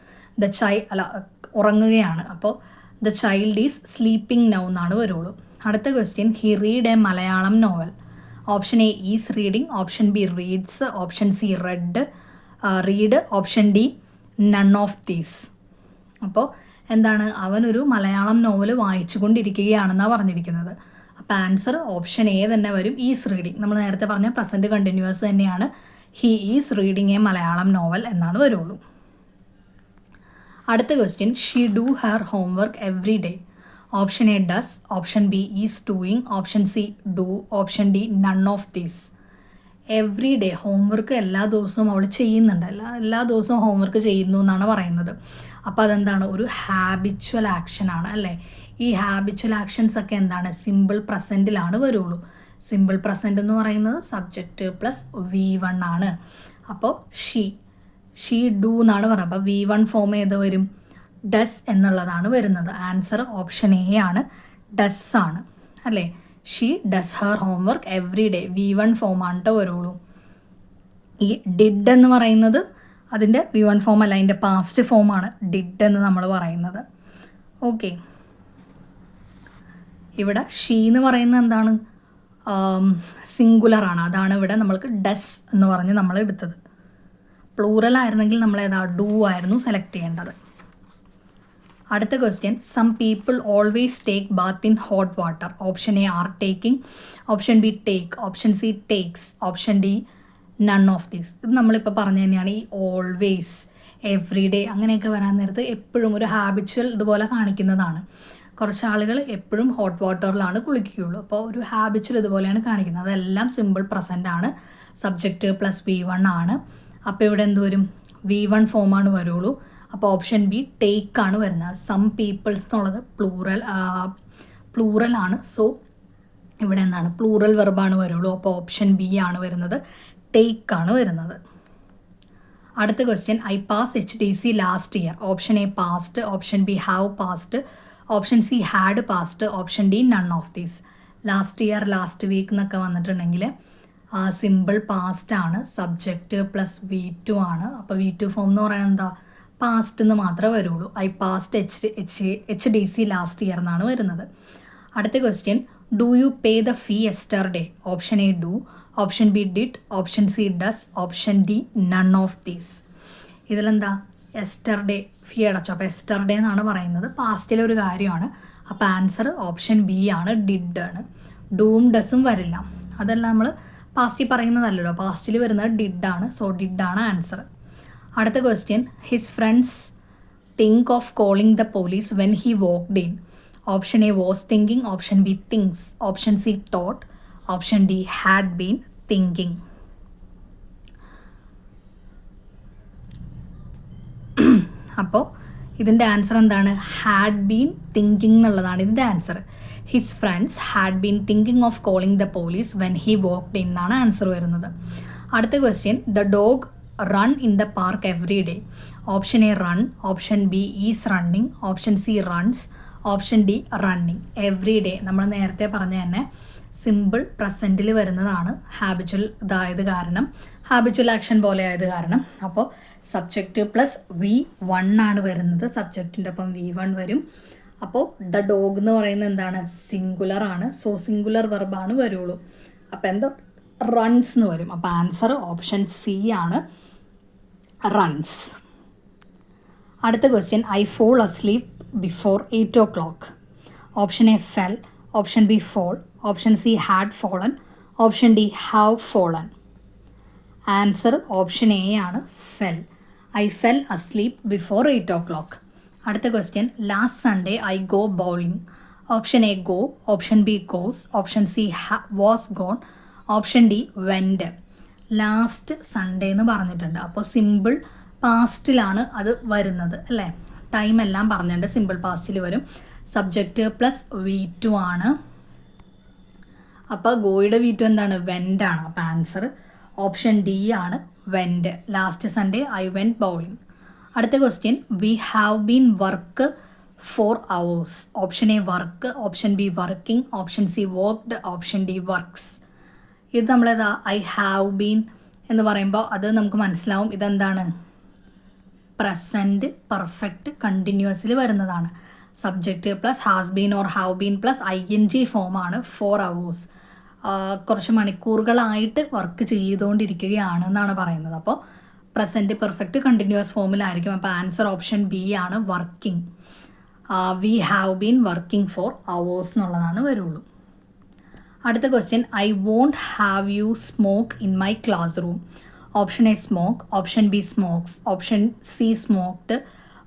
ഉറങ്ങുകയാണ്. അപ്പോൾ the child is sleeping now എന്നാണ് വരുള്ളൂ. അടുത്ത question, he read A Malayalam novel. Option A is reading, option B reads, option C read, option D none of these. അപ്പോൾ എന്താണ് അവനൊരു മലയാളം നോവൽ വായിച്ചു കൊണ്ടിരിക്കുകയാണെന്നാണ് പറഞ്ഞിരിക്കുന്നത്. അപ്പോൾ ആൻസർ ഓപ്ഷൻ എ തന്നെ വരും, ഈസ് റീഡിങ്. നമ്മൾ നേരത്തെ പറഞ്ഞ പ്രസൻറ്റ് കണ്ടിന്യൂസ് തന്നെയാണ്. He is reading A Malayalam novel എന്നാണ് വരുള്ളൂ. അടുത്ത question, she do her homework every day. Option A does, option B is doing, option C do, option D none of these. Every day homework എല്ലാ ദിവസവും അവൾ ചെയ്യുന്നുണ്ട്. എല്ലാ ദിവസവും ഹോംവർക്ക് ചെയ്യുന്നു എന്നാണ് പറയുന്നത്. അപ്പോൾ അതെന്താണ്, ഒരു ഹാബിച്വൽ ആക്ഷനാണ് അല്ലേ. ഈ ഹാബിച്വൽ ആക്ഷൻസ് ഒക്കെ എന്താണ്, സിമ്പിൾ പ്രസൻറ്റിലാണ് വരുള്ളൂ. സിമ്പിൾ പ്രസൻറ്റ് എന്ന് പറയുന്നത് സബ്ജക്റ്റ് പ്ലസ് V1 ആണ്. അപ്പോൾ ഷീ ഡു എന്നാണ് പറയുന്നത്. അപ്പോൾ V1 ഫോം ഏത് വരും? ഡസ് എന്നുള്ളതാണ് വരുന്നത്. ആൻസർ ഓപ്ഷൻ എ ആണ്, ഡസ് ആണ് അല്ലേ. She does her homework every day, V1 ഫോമാണിട്ട് വരുള്ളൂ. ഈ ഡിഡ് എന്ന് പറയുന്നത് അതിൻ്റെ V1 ഫോം അല്ല, അതിൻ്റെ പാസ്റ്റ് ഫോമാണ് ഡിഡ് എന്ന് നമ്മൾ പറയുന്നത്. ഓക്കെ, ഇവിടെ ഷീ എന്ന് പറയുന്നത് എന്താണ്, സിംഗുലറാണ്. അതാണ് ഇവിടെ നമ്മൾക്ക് ഡസ് എന്ന് പറഞ്ഞ് നമ്മൾ എടുത്തത്. പ്ലൂറൽ ആയിരുന്നെങ്കിൽ നമ്മൾ ഏതാ ഡു ആയിരുന്നു സെലക്ട് ചെയ്യേണ്ടത്. അടുത്ത question, some people always take bath in hot water. Option A are taking, option B take, option C takes, option D none of these. ഇത് നമ്മളിപ്പോൾ പറഞ്ഞു തന്നെയാണ്. ഈ ഓൾവേസ്, എവ്രി ഡേ അങ്ങനെയൊക്കെ വരാൻ നേരത്ത് എപ്പോഴും ഒരു ഹാബിച്വൽ ഇതുപോലെ കാണിക്കുന്നതാണ്. കുറച്ച് ആളുകൾ എപ്പോഴും ഹോട്ട് വാട്ടറിലാണ് കുളിക്കുകയുള്ളൂ. അപ്പോൾ ഒരു ഹാബിച്വൽ ഇതുപോലെയാണ് കാണിക്കുന്നത്. അതെല്ലാം സിമ്പിൾ പ്രസൻ്റ് ആണ്. സബ്ജക്റ്റ് പ്ലസ് V1 ആണ്. അപ്പോൾ ഇവിടെ എന്ത് വരും? V1 ഫോമാണ് വരുള്ളൂ. അപ്പോൾ ഓപ്ഷൻ ബി ടേക്ക് ആണ് വരുന്നത്. സം പീപ്പിൾസ് എന്നുള്ളത് പ്ലൂറൽ ആണ്. സോ ഇവിടെ എന്താണ്? പ്ലൂറൽ വെർബാണ് വരുള്ളൂ. അപ്പോൾ ഓപ്ഷൻ ബി ആണ് വരുന്നത്. ടേക്ക് ആണ് വരുന്നത്. അടുത്ത question, I pass HDC last year. Option A passed, option B have passed, option C had passed, option D none of these. Last year, last week എന്നൊക്കെ വന്നിട്ടുണ്ടെങ്കിൽ സിമ്പിൾ പാസ്റ്റ് ആണ്. Subject plus V2 ആണ്. അപ്പോൾ V2 form എന്ന് പറയുന്നത് എന്താ? Past എന്ന് മാത്രമേ വരുള്ളൂ. I past HDC last year എന്നാണ് വരുന്നത്. അടുത്ത question, do you pay the fee yesterday. Option A do, option B did, option C does, option D none of these. ഇതിലെന്താ? യെസ്റ്റർഡേ ഫീ അടച്ചു. അപ്പോൾ യെസ്റ്റർഡേ എന്നാണ് പറയുന്നത്. പാസ്റ്റിലെ ഒരു കാര്യമാണ്. അപ്പോൾ ആൻസർ ഓപ്ഷൻ ബി ആണ്, ഡിഡ് ആണ്. ഡൂം ഡസും വരില്ല. അതെല്ലാം നമ്മൾ പാസ്റ്റിൽ പറയുന്നതല്ലല്ലോ. പാസ്റ്റിൽ വരുന്നത് ഡിഡ് ആണ്. സോ ഡിഡ് ആണ് ആൻസർ. അടുത്ത question, his friends think of calling the police when he walked in. Option A was thinking, option B things, option C thought, option D had been thinking. അപ്പോൾ ഇതിൻ്റെ answer എന്താണ്? Had been thinking എന്നുള്ളതാണ് ഇതിൻ്റെ answer. His friends had been thinking of calling the police when he walked in എന്നാണ് answer വരുന്നത്. അടുത്ത question, the dog run in the park every day. Option A run, option B is running, option C runs, option D running. Every day നമ്മൾ നേരത്തെ പറഞ്ഞ തന്നെ simple പ്രസൻറ്റിൽ വരുന്നതാണ്. Habitual ഇതായത് കാരണം, ഹാബിച്വൽ ആക്ഷൻ പോലെ ആയത് കാരണം. അപ്പോൾ സബ്ജക്റ്റ് പ്ലസ് V1 ആണ് വരുന്നത്. സബ്ജക്റ്റിൻ്റെ ഒപ്പം V1 വരും. അപ്പോൾ ദ ഡോഗ് എന്ന് പറയുന്നത് എന്താണ്? സിംഗുലർ ആണ്. സോ സിംഗുലർ വെർബാണ് വരുള്ളൂ. അപ്പോൾ എന്താ? റൺസ് എന്ന് വരും. അപ്പോൾ ആൻസർ ഓപ്ഷൻ സി ആണ്, റൺസ്. അടുത്ത question, I fall asleep before 8 o'clock. Option A fell, option B fall, option C had fallen, option D have fallen. Answer option A ആണ്, fell. I fell asleep before 8 o'clock. അടുത്ത question, last Sunday I go bowling. Option A go, option B goes, option C was gone, option D went. Last Sunday എന്ന് പറഞ്ഞിട്ടുണ്ട്. അപ്പോൾ simple പാസ്റ്റിലാണ് അത് വരുന്നത് അല്ലേ? Time എല്ലാം പറഞ്ഞിട്ടുണ്ട്. സിമ്പിൾ പാസ്റ്റിൽ വരും. സബ്ജക്റ്റ് പ്ലസ് V2 ആണ്. അപ്പോൾ ഗോയുടെ V2 എന്താണ്? വെൻഡ് ആണ്. അപ്പോൾ ആൻസർ ഓപ്ഷൻ ഡി ആണ്, went. Last Sunday I went bowling. അടുത്ത question, we have been work 4 hours. Option A work, option B working, option C worked, option D works. ഇത് നമ്മളേതാ? I have been എന്ന് പറയുമ്പോൾ അത് നമുക്ക് മനസ്സിലാവും ഇതെന്താണ്? പ്രസൻറ്റ് പെർഫെക്റ്റ് കണ്ടിന്യൂസിൽ വരുന്നതാണ്. Subject plus has been or have been plus ING ഫോമാണ്. 4 hours, കുറച്ച് മണിക്കൂറുകളായിട്ട് വർക്ക് ചെയ്തുകൊണ്ടിരിക്കുകയാണ് എന്നാണ് പറയുന്നത്. അപ്പോൾ പ്രസൻറ്റ് പെർഫെക്റ്റ് കണ്ടിന്യൂസ് ഫോമിലായിരിക്കും. അപ്പോൾ ആൻസർ ഓപ്ഷൻ ബി ആണ്, working. We have been working 4 hours എന്നുള്ളതാണ് വരുള്ളൂ. അടുത്ത question, I won't have you smoke in my classroom. Option A smoke, option B smokes, option C smoked,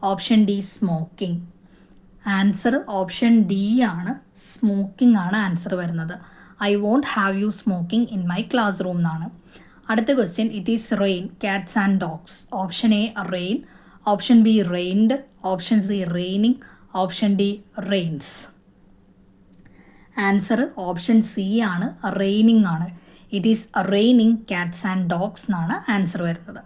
option D smoking. Answer option D ആണ്, smoking ആണ് answer വരുന്നത്. I won't have you smoking in my classroom എന്നാണ്. അടുത്ത question, it is rain cats and dogs. Option A rain, option B rained, option C raining, option D rains. Answer option C ആണ്, raining ആണ്. It is raining cats and dogs എന്നാണ് answer വരുന്നത്.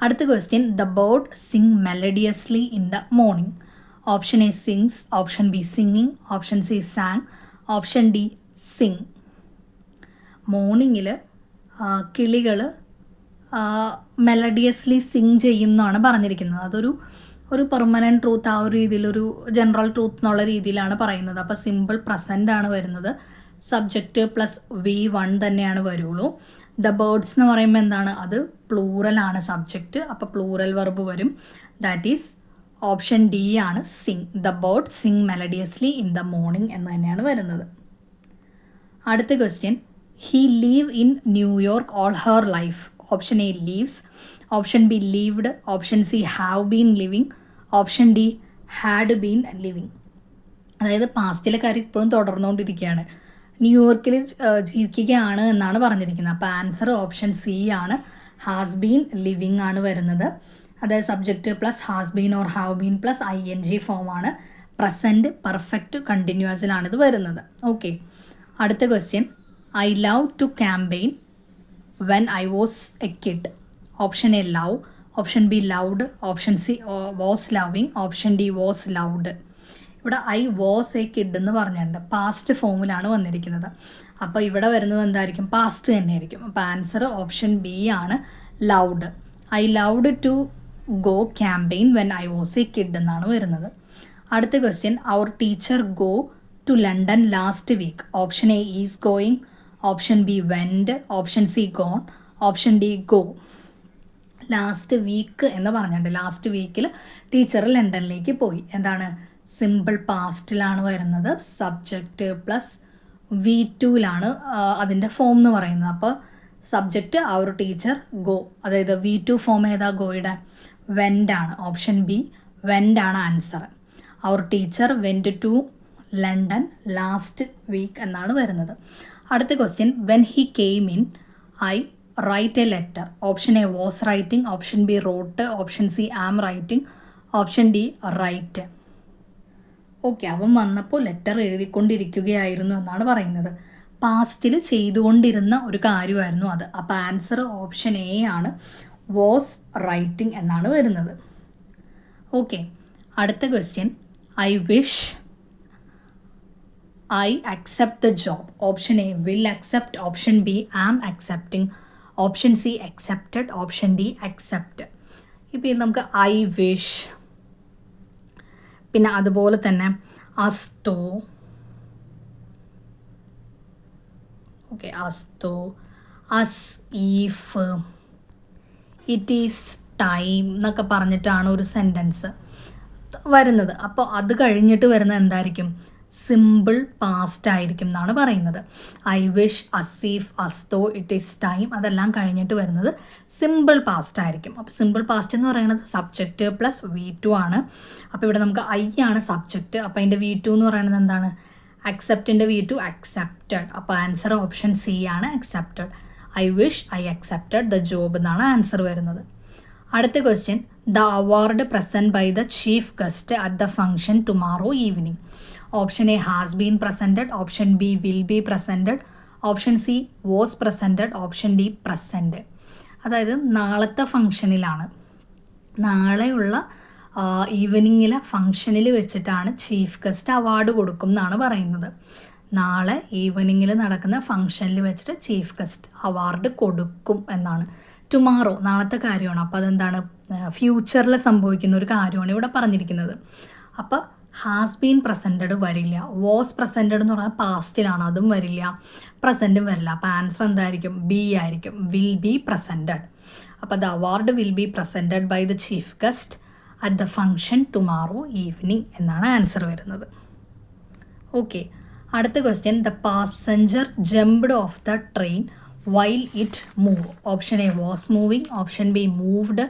അടുത്ത question, the bird sing melodiously in the morning. Option A sings, option B singing, option C sang, option D sing. മോർണിംഗിൽ കിളികൾ മെലഡിയസ്ലി സിങ് ചെയ്യും എന്നാണ് പറഞ്ഞിരിക്കുന്നത്. അതൊരു പെർമനൻറ്റ് ട്രൂത്ത്, ആ ഒരു രീതിയിലൊരു ജനറൽ ട്രൂത്ത് എന്നുള്ള രീതിയിലാണ് പറയുന്നത്. അപ്പോൾ സിമ്പിൾ പ്രസൻ്റ് ആണ് വരുന്നത്. സബ്ജക്റ്റ് പ്ലസ് V1 തന്നെയാണ് വരുള്ളൂ. ദ ബേർഡ്സ് എന്ന് പറയുമ്പോൾ എന്താണ്? അത് പ്ലൂറലാണ് സബ്ജക്റ്റ്. അപ്പോൾ പ്ലൂറൽ വെർബ് വരും. ദാറ്റ് ഈസ് ഓപ്ഷൻ ഡി ആണ് sing. The bird sing melodiously in the morning എന്ന് തന്നെയാണ് വരുന്നത്. അടുത്ത question, he live in New York all her life. Option A lives, option B lived, option C have been living, option D had been living. അതായത് പാസ്റ്റിലെ കാര്യം ഇപ്പോഴും തുടർന്നുകൊണ്ടിരിക്കുകയാണ്. ന്യൂയോർക്കിൽ ജീവിക്കുകയാണ് എന്നാണ് പറഞ്ഞിരിക്കുന്നത്. അപ്പോൾ ആൻസർ ഓപ്ഷൻ സി ആണ്, ഹാസ് ബീൻ ലിവിങ് ആണ് വരുന്നത്. അതായത് subject plus has been or have been plus ING ഫോമാണ്. പ്രസൻറ്റ് പെർഫെക്റ്റ് കണ്ടിന്യൂസിലാണ് ഇത് വരുന്നത്. ഓക്കെ, അടുത്ത question, I love to campaign when I was a kid. Option A love, option B loved, option C was loving, option D was loved. ഇവിടെ I was a kid എന്ന് പറഞ്ഞിട്ടുണ്ട്, past ഫോമിലാണ് വന്നിരിക്കുന്നത്. അപ്പോൾ ഇവിടെ വരുന്നത് എന്തായിരിക്കും? പാസ്റ്റ് തന്നെയായിരിക്കും. അപ്പോൾ ആൻസർ ഓപ്ഷൻ ബി ആണ്, loved. I loved to go camping when I was a kid എന്നാണ് വരുന്നത്. അടുത്ത question, our teacher go to London last week. Option A is going, option B went, option C gone, option D go. Last week എന്ന് പറഞ്ഞിട്ടുണ്ട്. Last വീക്കിൽ teacher ലണ്ടനിലേക്ക് പോയി. എന്താണ്? Simple പാസ്റ്റിലാണ് വരുന്നത്. Subject plus V2ലാണ് അതിൻ്റെ ഫോം എന്ന് പറയുന്നത്. അപ്പോൾ സബ്ജക്റ്റ് അവർ ടീച്ചർ ഗോ, അതായത് V2 ഫോം ഏതാ? ഗോയുടെ വെൻഡാണ്. ഓപ്ഷൻ ബി വെൻഡാണ് answer. Our teacher went to London last week എന്നാണ് വരുന്നത്. അടുത്ത question, when he came in I write a letter. Option A was writing, option B wrote, option C am writing, option D write. Okay, അവൻ വന്നപ്പോൾ letter എഴുതിക്കൊണ്ടിരിക്കുകയായിരുന്നു എന്നാണ് പറയുന്നത്. പാസ്റ്റിൽ ചെയ്തുകൊണ്ടിരുന്ന ഒരു കാര്യമായിരുന്നു അത്. അപ്പോൾ ആൻസർ ഓപ്ഷൻ എ ആണ്, വാസ് റൈറ്റിംഗ് എന്നാണ് വരുന്നത്. ഓക്കെ, അടുത്ത question, I wish I accept the job. Option A will accept, option B am accepting, option C accepted, option D accept. ഇപ്പോൾ ഇത് നമുക്ക് ഐ വിഷ്, പിന്നെ അതുപോലെ തന്നെ as though, okay as though, as if, it is time എന്നൊക്കെ പറഞ്ഞിട്ടാണ് ഒരു sentence വരുന്നത്. അപ്പോൾ അത് കഴിഞ്ഞിട്ട് വരുന്നത് എന്തായിരിക്കും? സിമ്പിൾ പാസ്റ്റ് ആയിരിക്കും എന്നാണ് പറയുന്നത്. I wish, as if, as though, it is time അതെല്ലാം കഴിഞ്ഞിട്ട് വരുന്നത് സിമ്പിൾ പാസ്റ്റ് ആയിരിക്കും. അപ്പോൾ സിമ്പിൾ പാസ്റ്റ് എന്ന് പറയുന്നത് സബ്ജക്റ്റ് പ്ലസ് V2 ആണ്. അപ്പോൾ ഇവിടെ നമുക്ക് ഐ ആണ് സബ്ജക്റ്റ്. അപ്പോൾ അതിൻ്റെ V2 എന്ന് പറയുന്നത് എന്താണ്? അക്സെപ്റ്റിൻ്റെ V2 അക്സെപ്റ്റഡ്. അപ്പോൾ ആൻസർ ഓപ്ഷൻ സി ആണ്, accepted. I wish I accepted the job എന്നാണ് ആൻസർ വരുന്നത്. അടുത്ത question, the award present by the chief guest at the function tomorrow evening. Option A has been presented, option B will be presented, option C was presented, option D present. അതായത് നാളത്തെ ഫംഗ്ഷനിലാണ്, നാളെയുള്ള ഈവനിങ്ങിലെ ഫംഗ്ഷനിൽ വെച്ചിട്ടാണ് chief guest award കൊടുക്കും എന്നാണ് പറയുന്നത്. നാളെ ഈവനിങ്ങിൽ നടക്കുന്ന ഫംഗ്ഷനിൽ വെച്ചിട്ട് ചീഫ് ഗസ്റ്റ് അവാർഡ് കൊടുക്കും എന്നാണ്. ടുമാറോ നാളത്തെ കാര്യമാണ്. അപ്പോൾ അതെന്താണ്? ഫ്യൂച്ചറിൽ സംഭവിക്കുന്ന ഒരു കാര്യമാണ് ഇവിടെ പറഞ്ഞിരിക്കുന്നത്. അപ്പോൾ ഹാസ് ബീൻ പ്രസൻറ്റഡ് വരില്ല, വാസ് പ്രസൻറ്റഡ് എന്ന് പറഞ്ഞാൽ പാസ്റ്റിലാണ്, അതും വരില്ല, പ്രസൻറ്റും വരില്ല. അപ്പോൾ ആൻസർ എന്തായിരിക്കും? ബി ആയിരിക്കും, വിൽ ബി പ്രസൻറ്റഡ്. അപ്പോൾ the award will be presented by the chief guest at the function tomorrow evening എന്നാണ് ആൻസർ വരുന്നത്. ഓക്കെ, അടുത്ത question, the passenger jumped off the train while it move. Option A was moving, option B moved,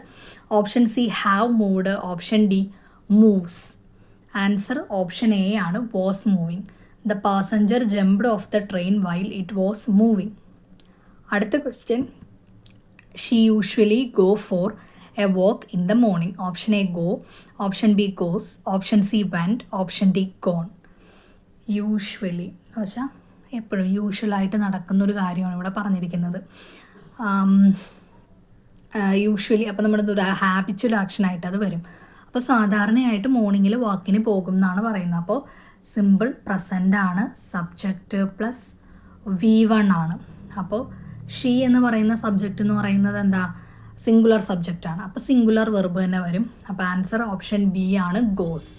option C have moved, option D moves. Answer option A ആണ്, was moving. The passenger jumped off the train while it was moving. അടുത്ത question, she usually go for a walk in the morning. Option A go, option B goes, option C went, option D gone. Usually എന്ന് വെച്ചാൽ എപ്പോഴും യൂഷ്വലായിട്ട് നടക്കുന്നൊരു കാര്യമാണ് ഇവിടെ പറഞ്ഞിരിക്കുന്നത്. Usually അപ്പോൾ നമ്മുടെ ഒരു ഹാബിച്വൽ ആക്ഷനായിട്ട് അത് വരും. അപ്പോൾ സാധാരണയായിട്ട് മോർണിംഗിൽ വാക്കിന് പോകും എന്നാണ് പറയുന്നത്. അപ്പോൾ സിമ്പിൾ പ്രസൻ്റ് ആണ്, സബ്ജക്റ്റ് പ്ലസ് V1 ആണ്. അപ്പോൾ ഷീ എന്ന് പറയുന്ന സബ്ജക്റ്റ് എന്ന് പറയുന്നത് എന്താ? സിംഗുലർ സബ്ജക്റ്റ് ആണ്. അപ്പോൾ സിംഗുലർ വെർബ് തന്നെ വരും. അപ്പോൾ ആൻസർ ഓപ്ഷൻ ബി ആണ്, goes.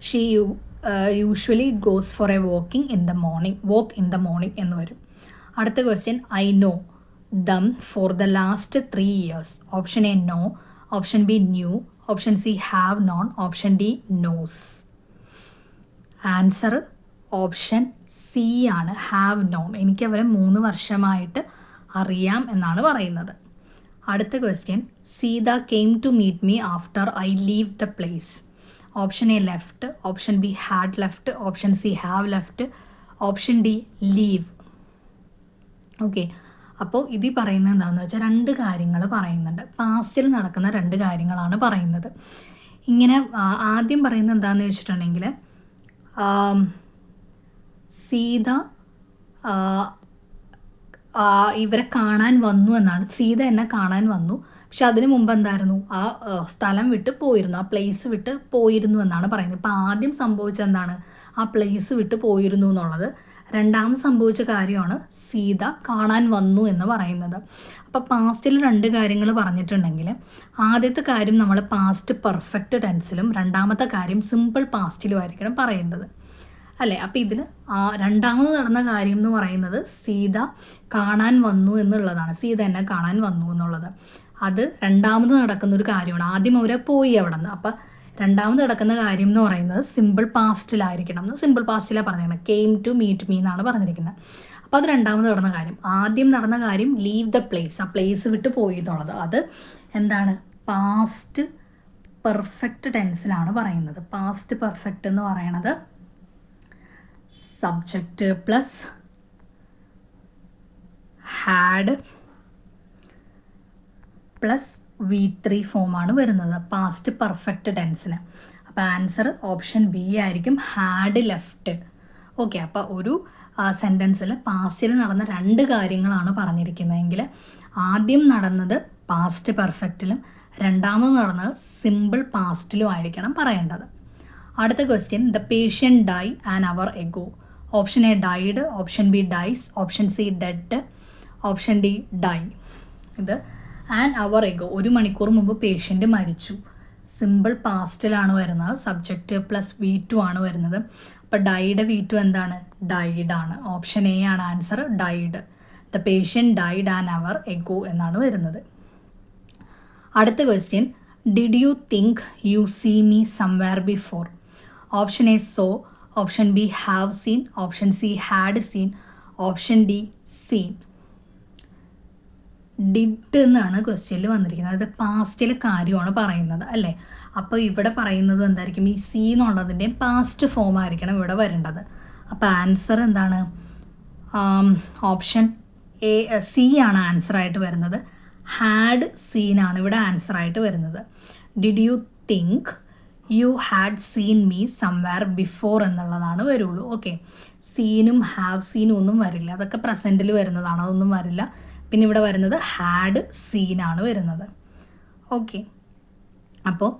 She usually goes for a walk in the morning എന്ന് വരും. അടുത്ത question, I know them for the last 3 years. Option A know, option B knew, option C have known, option D knows. Answer option C ആണ്, have known. എനിക്ക് അവരെ 3 വർഷമായിട്ട് അറിയാം എന്നാണ് പറയുന്നത്. അടുത്ത question, Sita came to meet me after I leave the place. Option A left, option B had left, option C have left, option D leave. Okay, അപ്പോൾ ഇതിൽ പറയുന്നത് എന്താണെന്ന് വെച്ചാൽ 2 കാര്യങ്ങൾ പറയുന്നുണ്ട്. പാസ്റ്റിൽ നടക്കുന്ന 2 കാര്യങ്ങളാണ് പറയുന്നത്. ഇങ്ങനെ ആദ്യം പറയുന്നത് എന്താണെന്ന് വെച്ചിട്ടുണ്ടെങ്കിൽ സീത ഇവരെ കാണാൻ വന്നു എന്നാണ്. സീത എന്നെ കാണാൻ വന്നു, പക്ഷെ അതിന് മുമ്പ് എന്തായിരുന്നു, ആ സ്ഥലം വിട്ട് പോയിരുന്നു, ആ പ്ലേസ് വിട്ട് പോയിരുന്നു എന്നാണ് പറയുന്നത്. ഇപ്പോൾ ആദ്യം സംഭവിച്ചത് എന്താണ്, ആ പ്ലേസ് വിട്ട് പോയിരുന്നു എന്നുള്ളത്. രണ്ടാമത് സംഭവിച്ച കാര്യമാണ് സീത കാണാൻ വന്നു എന്ന് പറയുന്നത്. അപ്പോൾ പാസ്റ്റിൽ 2 കാര്യങ്ങൾ പറഞ്ഞിട്ടുണ്ടെങ്കിൽ ആദ്യത്തെ കാര്യം നമ്മൾ പാസ്റ്റ് പെർഫെക്റ്റ് ടെൻസിലും രണ്ടാമത്തെ കാര്യം സിമ്പിൾ പാസ്റ്റിലും ആയിരിക്കണം പറയേണ്ടത്, അല്ലേ? അപ്പോൾ ഇതിൽ രണ്ടാമത് നടന്ന കാര്യം എന്ന് പറയുന്നത് സീത കാണാൻ വന്നു എന്നുള്ളതാണ്. സീത എന്നെ കാണാൻ വന്നു എന്നുള്ളത് അത് രണ്ടാമത് നടക്കുന്നൊരു കാര്യമാണ്. ആദ്യം അവരെ പോയി അവിടെ നിന്ന്. അപ്പോൾ രണ്ടാമത് നടക്കുന്ന കാര്യം എന്ന് പറയുന്നത് സിമ്പിൾ പാസ്റ്റിലായിരിക്കണം എന്ന് സിമ്പിൾ പാസ്റ്റിലാണ് പറഞ്ഞിരിക്കുന്നത്. കെയിം ടു മീറ്റ് മീ എന്നാണ് പറഞ്ഞിരിക്കുന്നത്. അപ്പോൾ അത് രണ്ടാമത് നടന്ന കാര്യം. ആദ്യം നടന്ന കാര്യം ലീവ് ദ പ്ലേസ്, ആ പ്ലേസ് വിട്ട് പോയി എന്നുള്ളത്. അത് എന്താണ്, പാസ്റ്റ് പെർഫെക്റ്റ് ടെൻസിലാണ് പറയുന്നത്. പാസ്റ്റ് പെർഫെക്റ്റ് എന്ന് പറയണത് subject plus had plus V3 ഫോമാണ് വരുന്നത് പാസ്റ്റ് പെർഫെക്റ്റ് ടെൻസിന്. അപ്പോൾ ആൻസർ ഓപ്ഷൻ ബി ആയിരിക്കും, ഹാഡ് ലെഫ്റ്റ്. ഓക്കെ, അപ്പോൾ ഒരു സെൻറ്റൻസിൽ പാസ്റ്റിൽ നടന്ന 2 കാര്യങ്ങളാണ് പറഞ്ഞിരിക്കുന്നതെങ്കിൽ ആദ്യം നടന്നത് പാസ്റ്റ് പെർഫെക്റ്റിലും രണ്ടാമത് നടന്നത് സിമ്പിൾ പാസ്റ്റിലും ആയിരിക്കണം പറയേണ്ടത്. അടുത്ത question, the patient die an hour ago. Option A died, option B dies, option C dead, option D die. ഇത് ആൻ അവർ എഗോ, 1 മണിക്കൂർ മുമ്പ് പേഷ്യൻ്റ് മരിച്ചു. സിമ്പിൾ പാസ്റ്റിലാണ് വരുന്നത്, സബ്ജക്റ്റ് പ്ലസ് V2 ആണ് വരുന്നത്. അപ്പോൾ ഡൈഡ് V2 എന്താണ്, ഡൈഡ് ആണ്. ഓപ്ഷൻ എ ആണ് answer, died. The patient died an hour ago എന്നാണ് വരുന്നത്. അടുത്ത question, did you think you see me somewhere before. Option A saw, option B have seen, option C had seen, option D seen. Did എന്നാണ് ക്വസ്റ്റ്യനിൽ വന്നിരിക്കുന്നത്. അത് പാസ്റ്റിൽ കാര്യമാണ് പറയുന്നത്, അല്ലേ? അപ്പോൾ ഇവിടെ പറയുന്നത് എന്തായിരിക്കും, ഈ സി എന്നുള്ളതിൻ്റെ പാസ്റ്റ് ഫോം ആയിരിക്കണം ഇവിടെ വരേണ്ടത്. അപ്പോൾ ആൻസർ എന്താണ്, ഓപ്ഷൻ എ സി ആണ് ആൻസറായിട്ട് വരുന്നത്. ഹാഡ് സീൻ ആണ് ഇവിടെ ആൻസറായിട്ട് വരുന്നത്. Did you think you had seen me somewhere before എന്നുള്ളതാണ് വരുള്ളൂ. ഓക്കെ, സീനും ഹാവ് സീനും ഒന്നും വരില്ല, അതൊക്കെ പ്രസൻറ്റിൽ വരുന്നതാണ്, അതൊന്നും വരില്ല. പിന്നെ ഇവിടെ വരുന്നത് ഹാഡ് സീനാണ് വരുന്നത്. ഓക്കെ, അപ്പോൾ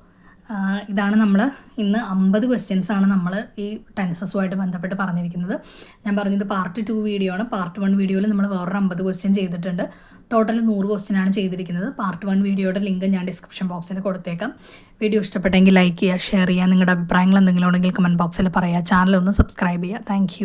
ഇതാണ് നമ്മൾ ഇന്ന് 50 ക്വസ്റ്റ്യൻസാണ് നമ്മൾ ഈ ടെൻസസുമായിട്ട് ബന്ധപ്പെട്ട് പറഞ്ഞിരിക്കുന്നത്. ഞാൻ പറഞ്ഞത് പാർട്ട് 2 വീഡിയോ ആണ്. പാർട്ട് 1 വീഡിയോയിൽ നമ്മൾ വേറൊരു 50 ക്വസ്റ്റ്യൻ ചെയ്തിട്ടുണ്ട്. ടോട്ടൽ 100 ക്വസ്റ്റ്യനാണ് ചെയ്തിരിക്കുന്നത്. പാർട്ട് 1 വീഡിയോയുടെ ലിങ്ക് ഞാൻ ഡിസ്ക്രിപ്ഷൻ ബോക്സിൽ കൊടുത്തേക്കാം. വീഡിയോ ഇഷ്ടപ്പെട്ടെങ്കിൽ ലൈക്ക് ചെയ്യുക, ഷെയർ ചെയ്യുക. നിങ്ങളുടെ അഭിപ്രായങ്ങൾ എന്തെങ്കിലും ഉണ്ടെങ്കിൽ കമൻറ്റ് ബോക്സിൽ പറയുക. ചാനൽ ഒന്ന് സബ്സ്ക്രൈബ് ചെയ്യുക. താങ്ക്